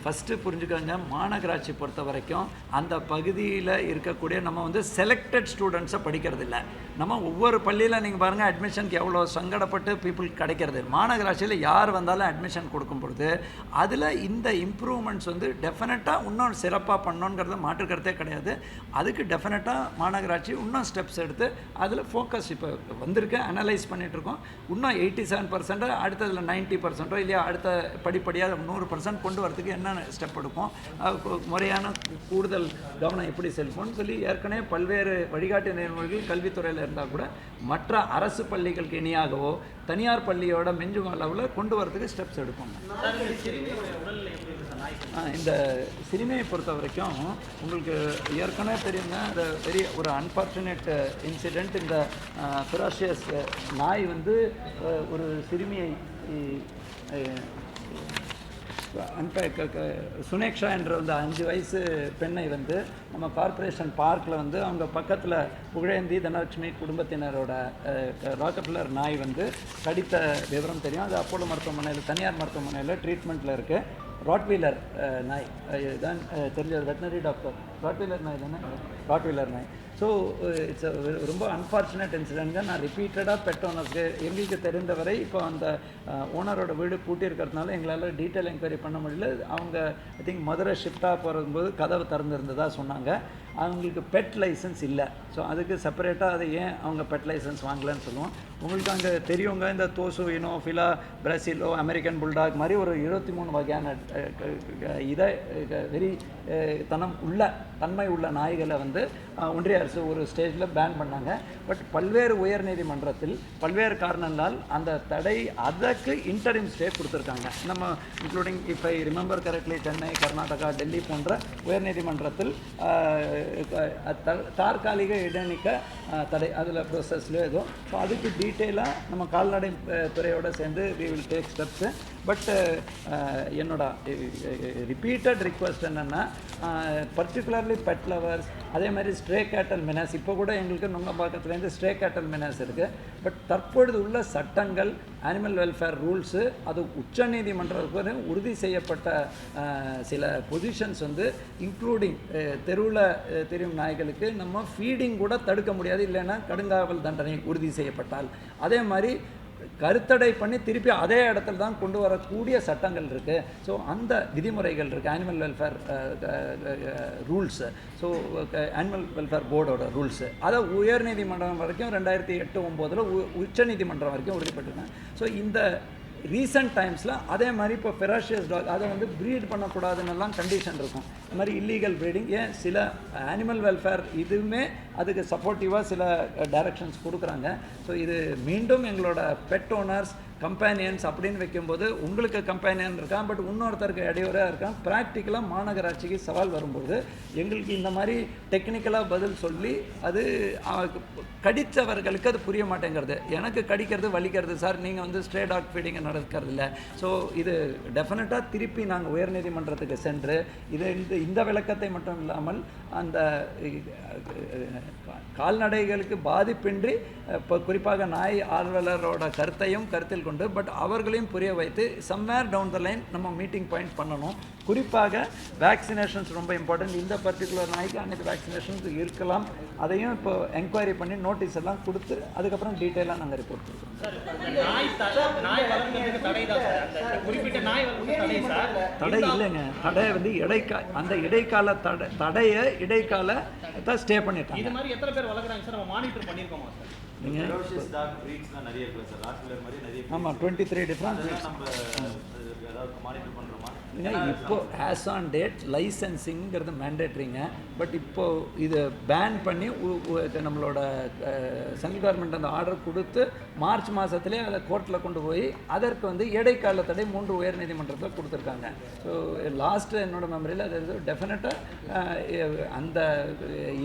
First புரிஞ்சுக்கோங்க, மாநகராட்சி பொறுத்த வரைக்கும் அந்த பகுதியில் இருக்கக்கூடிய நம்ம வந்து செலக்டட் ஸ்டூடெண்ட்ஸை படிக்கிறது இல்லை. நம்ம ஒவ்வொரு பள்ளியில் நீங்கள் பாருங்கள், அட்மிஷனுக்கு எவ்வளோ சங்கடப்பட்டு பீப்புள் கிடைக்கிறது. மாநகராட்சியில் யார் வந்தாலும் அட்மிஷன் கொடுக்கும் பொழுது அதில் இந்த இம்ப்ரூவ்மெண்ட்ஸ் வந்து டெஃபினட்டாக இன்னும் சிறப்பாக பண்ணணுங்கிறது மாற்றுக்கிறதே கிடையாது. அதுக்கு டெஃபினட்டாக மாநகராட்சி இன்னும் ஸ்டெப்ஸ் எடுத்து அதில் ஃபோக்கஸ் இப்போ வந்திருக்கு, அனலைஸ் பண்ணிகிட்ருக்கோம். இன்னும் 87% அடுத்ததில் 90% இல்லையா, அடுத்த படிப்படியாக 100% கொண்டு வரதுக்கு என்ன ஸ்டெப் எடுப்போம், முறையான கூடுதல் கவனம் எப்படி செலுத்துவோம்னு சொல்லி ஏற்கனவே பல்வேறு வழிகாட்டு நெறிமுறைகள் கல்வித்துறையில் இருந்தால் கூட மற்ற அரசு பள்ளிகளுக்கு இணையாகவோ தனியார் பள்ளியோட மிஞ்சும் அளவில் கொண்டு வரதுக்கு ஸ்டெப்ஸ் எடுப்போம். இந்த சிறுமியை பொறுத்த வரைக்கும் உங்களுக்கு ஏற்கனவே தெரியுங்க, அது பெரிய ஒரு அன்ஃபார்ச்சுனேட் இன்சிடெண்ட். இந்த ஃபெராஷியஸ் நாய் வந்து ஒரு சிறுமியை சுனேக்ஷா என்ற வந்து 5 வயசு பெண்ணை வந்து நம்ம கார்ப்பரேஷன் பார்க்கில் வந்து அவங்க பக்கத்தில் புகழேந்தி தனலட்சுமி குடும்பத்தினரோட ராக்கஃபெல்லர் நாய் வந்து கடித்த விவரம் தெரியும். அது அப்போலோ மருத்துவமனையில், தனியார் மருத்துவமனையில் ட்ரீட்மெண்ட்டில் இருக்குது. ராட்வீலர் நாய் தான் தெரிஞ்ச வெட்டினரி டாக்டர். ராட்வீலர் நாய் தானே, ராட்வீலர் நாய். ஸோ இட்ஸ் ரொம்ப அன்ஃபார்ச்சுனேட் இன்சிடென்ட்ங்க. நான் ரிப்பீட்டடாக பெட் ஓனர்ஸ்க்கு எங்களுக்கு தெரிந்தவரை இப்போ அந்த ஓனரோட வீடு பூட்டியிருக்கிறதுனால எங்களால் டீட்டெயில் என்கொயரி பண்ண முடியல. அவங்க ஐ திங்க் மதுரை ஷிஃப்டாக போகும்போது கதவு திறந்துருந்ததாக சொன்னாங்க. அவங்களுக்கு பெட் லைசன்ஸ் இல்லை. ஸோ அதுக்கு செப்பரேட்டாக அதை ஏன் அவங்க பெட் லைசன்ஸ் வாங்கலன்னு சொல்லுவோம். உங்களுக்கு அங்கே தெரியுங்க, இந்த தோசு இனோ ஃபிலா பிரசிலோ அமெரிக்கன் புல்டாக் மாதிரி ஒரு 23 வகையான இதை வெறி தன்மை உள்ள நாய்களை வந்து ஒன்றிய அரசு ஒரு ஸ்டேஜில் பேன் பண்ணாங்க. பட் பல்வேறு உயர் நீதிமன்றத்தில் பல்வேறு காரணங்களால் அந்த தடை அதற்கு இன்டரிம் ஸ்டே கொடுத்துருக்காங்க. நம்ம including if I remember correctly Chennai, Karnataka, Delhi போன்ற உயர்நீதிமன்றத்தில் தற்காலிக இடைநீக்க தடை அதில் ப்ரோசஸ்லையோ ஏதோ. ஸோ அதுக்கு டீட்டெயிலாக நம்ம கால்நடை துறையோடு சேர்ந்து we will take steps. But என்னோட ரிப்பீட்டட் ரிக்வெஸ்ட் என்னென்னா, பர்டிகுலர்லி பெட் லவர்ஸ், அதே மாதிரி ஸ்ட்ரே கேட்டல் மெனாஸ், இப்போ கூட எங்களுக்கு நுங்கம்பாக்கத்துலேருந்து ஸ்ட்ரே கேட்டல் மெனாஸ் இருக்குது. பட் தற்பொழுது உள்ள சட்டங்கள், அனிமல் வெல்ஃபேர் ரூல்ஸு, அது உச்சநீதிமன்றத்துக்கு உறுதி செய்யப்பட்ட சில பொசிஷன்ஸ் வந்து இன்க்ளூடிங் தெருவில் தெரியும் நாய்களுக்கு நம்ம ஃபீடிங் கூட தடுக்க முடியாது, இல்லைன்னா கடுங்காவல் தண்டனை உறுதி செய்யப்பட்டால். அதே மாதிரி கருத்தடை பண்ணி திருப்பி அதே இடத்துல தான் கொண்டு வரக்கூடிய சட்டங்கள் இருக்குது. ஸோ அந்த விதிமுறைகள் இருக்குது, animal welfare rules. So animal welfare போர்டோட ரூல்ஸு அதை உயர்நீதிமன்றம் வரைக்கும் 2008-09 உச்சநீதிமன்றம் வரைக்கும் உறுதிப்பட்டிருக்கேன். ஸோ இந்த ரீசெண்ட் டைம்ஸில் அதே மாதிரி இப்போ ஃபெராஷியஸ் டாக் அதை வந்து ப்ரீட் பண்ணக்கூடாதுன்னெல்லாம் கண்டிஷன் இருக்கும். இந்த மாதிரி இல்லீகல் ப்ரீடிங், ஏன் சில அனிமல் வெல்ஃபேர் இதுவுமே அதுக்கு சப்போர்ட்டிவாக சில டைரக்ஷன்ஸ் கொடுக்குறாங்க. ஸோ இது மீண்டும் எங்களோட பெட் ஓனர்ஸ், கம்பேனியன்ஸ் அப்படின்னு வைக்கும்போது உங்களுக்கு கம்பேனியன் இருக்கான், பட் இன்னொருத்தருக்கு இடையூறாக இருக்கான். ப்ராக்டிக்கலாக மாநகராட்சிக்கு சவால் வரும்போது எங்களுக்கு இந்த மாதிரி டெக்னிக்கலாக பதில் சொல்லி அது கடித்தவர்களுக்கு அது புரிய மாட்டேங்கிறது. எனக்கு கடிக்கிறது வலிக்கிறது சார், நீங்கள் வந்து ஸ்ட்ரே டாக் ஃபீடிங்கை நடக்கிறது இல்லை. ஸோ இது டெஃபினட்டாக திருப்பி நாங்கள் உயர்நீதிமன்றத்துக்கு சென்று இந்த விளக்கத்தை மட்டும் இல்லாமல் அந்த கால்நடைகளுக்கு பாதிப்பின்றி இப்போ குறிப்பாக நாய் ஆர்வலரோட கருத்தையும் கருத்தில் கொண்டு, பட் அவர்களையும் புரிய வைத்து சம்வேர் டவுன் த லைன் நம்ம மீட்டிங் பாயிண்ட் பண்ணணும். குறிப்பாக வேக்சினேஷன்ஸ் ரொம்ப இம்பார்ட்டன்ட். இந்த பர்டிகுலர் நாய்க்கு அனைத்து வேக்சினேஷன்ஸ் இருக்கலாம். அதையும் இப்போ என்கொயரி பண்ணி நோட்டீஸ் எல்லாம் கொடுத்து அதுக்கப்புறம் டீட்டெயிலாக நாங்கள் ரிப்போர்ட் கொடுக்குறோம். தடை இல்லைங்க, தடை வந்து அந்த இடைக்கால இடைக்காலத்தை ஸ்டே பண்ணிட்டாங்க. இது மாதிரி எத்தனை பேர் வளர்க்குறாங்க சார், நம்ம மானிட்டர் பண்ணியிருக்கோமா சார்? நீங்கள் ஆமாம் 23 டிஃப்ரெண்ட் மானிட்டர் பண்ணுறோமா? இப்போ ஆஸ் ஆன் டேட் லைசன்சிங்கிறது மேண்டேட்ரிங்க. பட் இப்போது இதை பேன் பண்ணி நம்மளோட சென்ட்ரல் கவர்மெண்ட் அந்த ஆர்டர் கொடுத்து மார்ச் மாதத்துலேயே அதை கோர்ட்டில் கொண்டு போய் அதற்கு வந்து இடைக்கால தடை 3 உயர் நீதிமன்றத்தில் கொடுத்துருக்காங்க. ஸோ லாஸ்ட்டு என்னோட மெமரியில் அது டெஃபினட்டாக அந்த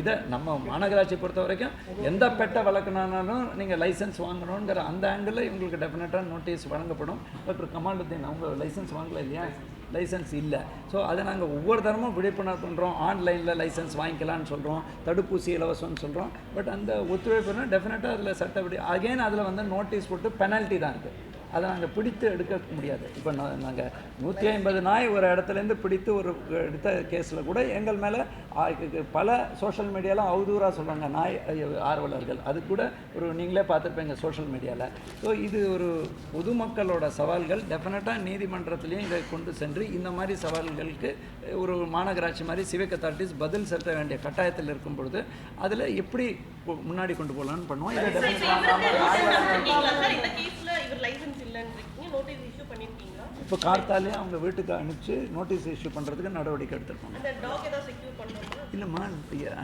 இதை நம்ம மாநகராட்சி பொறுத்த வரைக்கும் எந்த பெட்டை வளர்க்கணுன்னாலும் நீங்கள் லைசன்ஸ் வாங்கணுங்கிற அந்த ஆங்கிளில் இவங்களுக்கு டெஃபினட்டாக நோட்டீஸ் வழங்கப்படும். டாக்டர் கமாலுதீன் அவங்க லைசன்ஸ் வாங்கலை இல்லையா, லைசன்ஸ் இல்லை. ஸோ அதை நாங்கள் ஒவ்வொரு தரமும் விழிப்புணர்வு பண்ணுறோம். ஆன்லைனில் லைசன்ஸ் வாங்கிக்கலான்னு சொல்கிறோம், தடுப்பூசி இலவசம்னு சொல்கிறோம். பட் அந்த ஒத்துழைப்புனா டெஃபினட்டாக அதில் சட்டப்படி அகெயின் அதில் வந்து நோட்டீஸ் போட்டு பெனால்ட்டி தான் இருக்குது. அதை நாங்கள் பிடித்து எடுக்க முடியாது. இப்போ நாங்கள் 150 நாய் ஒரு இடத்துலேருந்து பிடித்து ஒரு எடுத்த கேஸில் கூட எங்கள் மேலே பல சோஷியல் மீடியாவில் அவதூறாக சொல்கிறாங்க நாய் ஆர்வலர்கள். அது கூட ஒரு நீங்களே பார்த்துருப்பீங்க சோஷியல் மீடியாவில். ஸோ இது ஒரு பொதுமக்களோட சவால்கள். டெஃபினட்டாக நீதிமன்றத்துலேயும் இதை கொண்டு சென்று இந்த மாதிரி சவால்களுக்கு ஒரு மாநகராட்சி மாதிரி சிவிக் அத்தாரிட்டிஸ் பதில் செலுத்த வேண்டிய கட்டாயத்தில் இருக்கும் பொழுது அதில் எப்படி முன்னாடி கொண்டு போகலான்னு பண்ணுவோம். இதை இப்போ கார்த்தாலே அவங்க வீட்டுக்கு அனுப்பிச்சு நோட்டீஸ் இஷ்யூ பண்ணுறதுக்கு நடவடிக்கை எடுத்திருப்பாங்க. இல்லைம்மா,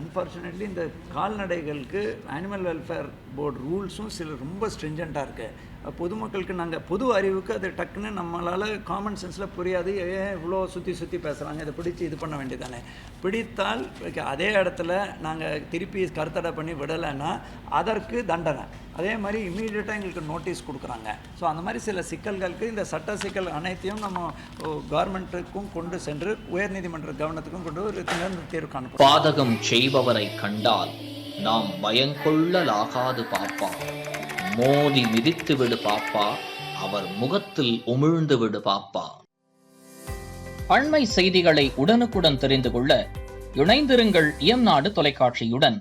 அன்ஃபார்ச்சுனேட்லி இந்த கால்நடைகளுக்கு அனிமல் வெல்ஃபேர் போர்டு ரூல்ஸும் சில ரொம்ப ஸ்ட்ரிஞ்சண்ட்டாக இருக்குது. பொதுமக்களுக்கு நாங்கள் பொது அறிவுக்கு அது டக்குன்னு நம்மளால் காமன் சென்ஸில் புரியாது. ஏன் இவ்வளோ சுற்றி பேசுகிறாங்க, இதை பிடிச்சி இது பண்ண வேண்டியதானே. பிடித்தால் அதே இடத்துல நாங்கள் திருப்பி கருத்தடை பண்ணி விடலைன்னா அதற்கு தண்டனை. அதே மாதிரி இம்மீடியட்டாக எங்களுக்கு நோட்டீஸ் கொடுக்குறாங்க. ஸோ அந்த மாதிரி சில சிக்கல்களுக்கு இந்த சட்ட சிக்கல் அனைத்தையும் நம்ம கவர்மெண்ட்டுக்கும் கொண்டு சென்று உயர்நீதிமன்ற கவனத்துக்கும் கொண்டு ஒரு தீர்வு காணப்படும். பாதகம் செய்பவரை கண்டால் நாம் பயங்கொள்ளலாகாது பாப்பா, மோதி மிதித்து விடு பாப்பா, அவர் முகத்தில் உமிழ்ந்து விடு பாப்பா. அண்மை செய்திகளை உடனுக்குடன் தெரிந்து கொள்ள இணைந்திருங்கள் இயம்நாடு தொலைக்காட்சியுடன்.